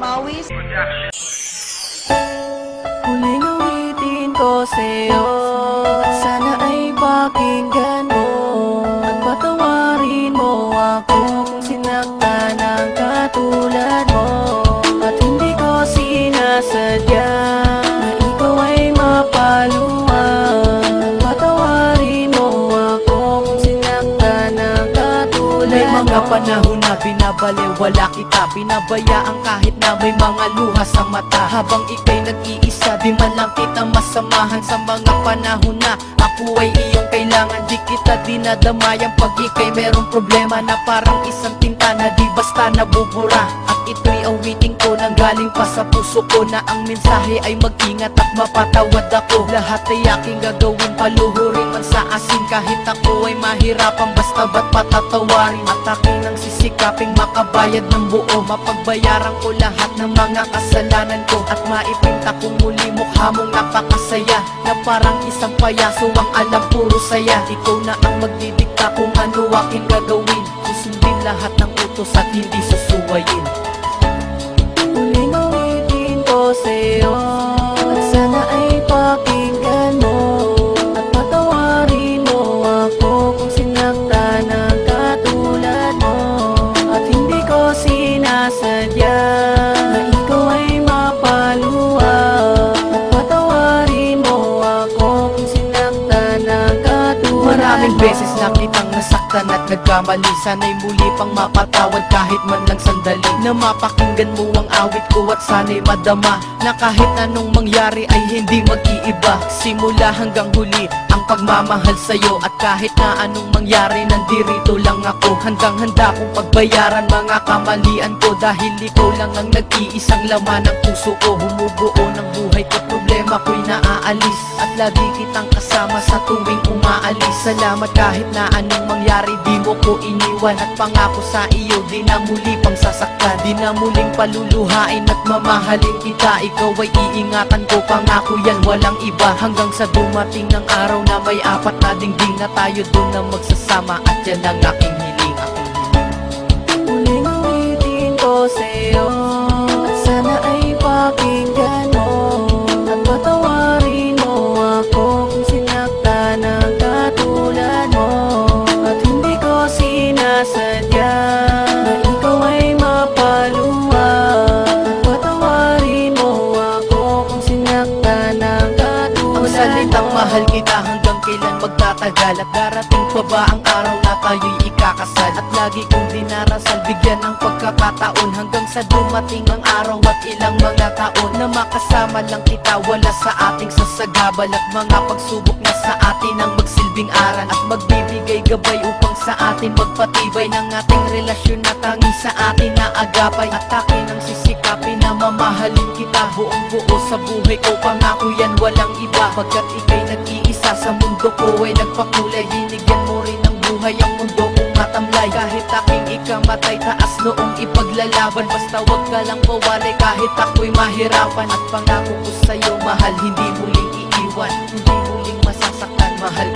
pawis. Huling awitin ko sa'yo at sana ay pakinggan mo at patawarin mo ako kung sinaktan ang katulad mo. At hindi ko sinasadya na ikaw ay mapaluan. Patawarin mo ako kung sinaktan ang katulad mo. May mga panahon na binabaliwala kita, pinabayaan kahit na may mga luha sa mata. Habang ika'y nag-iisa, di man lang kita masamahan. Sa mga panahon na ako ay iyong kailangan, di kita dinadamayang pag ika'y merong problema na parang isang tinta na di basta nabubura. At ito'y awitin ko nang galing pa sa puso ko, na ang mensahe ay mag-ingat at mapatawad ako. Lahat ay aking gagawin, paluhurin man sa asin, kahit ako ay mahirapan, basta ba't patatawarin. At aking nang sisikaping makabayad ng buo, mapagbayaran ko lahat ng mga kasalanan ko, at maipinta ko muli mukha mong napakasaya, na parang isang payaso ang alam puro saya. Ikaw na ang magdidikta kung ano aking gagawin, susundin lahat ng utos at hindi susuwayin. Huling awitin ko sa'yo at sana ay pakinggan mo at patawarin mo ako kung sinaktan ang katulad mo. At hindi ko sinasadya na ikaw ay mapaluan at patawarin mo ako kung sinaktan ang katulad mo. Maraming beses na kitang nasaktan at nagkamali, sana'y muli pang mapatawad kahit man lang sandali, na mapakinggan mo ang awit ko at sana'y madama na kahit anong mangyari ay hindi mag-iiba. Simula hanggang huli ang pagmamahal sa'yo, at kahit na anong mangyari nandirito lang ako, hanggang handa kong pagbayaran mga kamalian ko, dahil ikaw lang ang nag-iisang laman ng puso ko. Bumubuo ng buhay ko, problema ko'y naaalis, at lagi kitang kasama sa tuwing umaalis. Salamat kahit na anong mangyari, di mo ko iniwan, at pangako sa iyo di na muli pang sasaktan, di na muling paluluhain at mamahalin kita. Ikaw ay iingatan ko, pangako yan walang iba, hanggang sa dumating ng araw na may apat na dingding, na tayo dun na magsasama, at yan ang aking hiling, aking hiling. Huling awitin ko sa'yo at sana ay pakinggan mo at patawarin mo ako kung sinaktan ang katulad mo. At hindi ko sinasadya na ikaw ay mapaluan at patawarin mo ako kung sinaktan ang katulad mo. Ang salitang mahal kita hanggang kailan magtatagal, at darating pa ba ang araw na tayo'y ikakasal? At lagi kong dinarasal, bigyan ng pagkakataon hanggang sa dumating ang araw at ilang mga taon, na makasama lang kita, wala sa ating sasagabal, at mga pagsubok na sa atin ang magsilbing aral, at magbibigay gabay upang sa atin magpatibay ng ating relasyon na tangi sa atin na agapay. At akin ang sisikapin na mamahalin kita buong buo sa buhay ko, pangako yan walang iba, pagkat ika'y nag-iisa sa mundo ko ay nagpakulay. Binigyan mo rin ng buhay ang mundo kong matamlay, kahit aking ikamatay, taas noong ipaglalaban, basta wag ka lang mawalay kahit ako'y mahirapan. At pangako ko sa'yo mahal, hindi muling iiwan, hindi muling masasaktan, mahal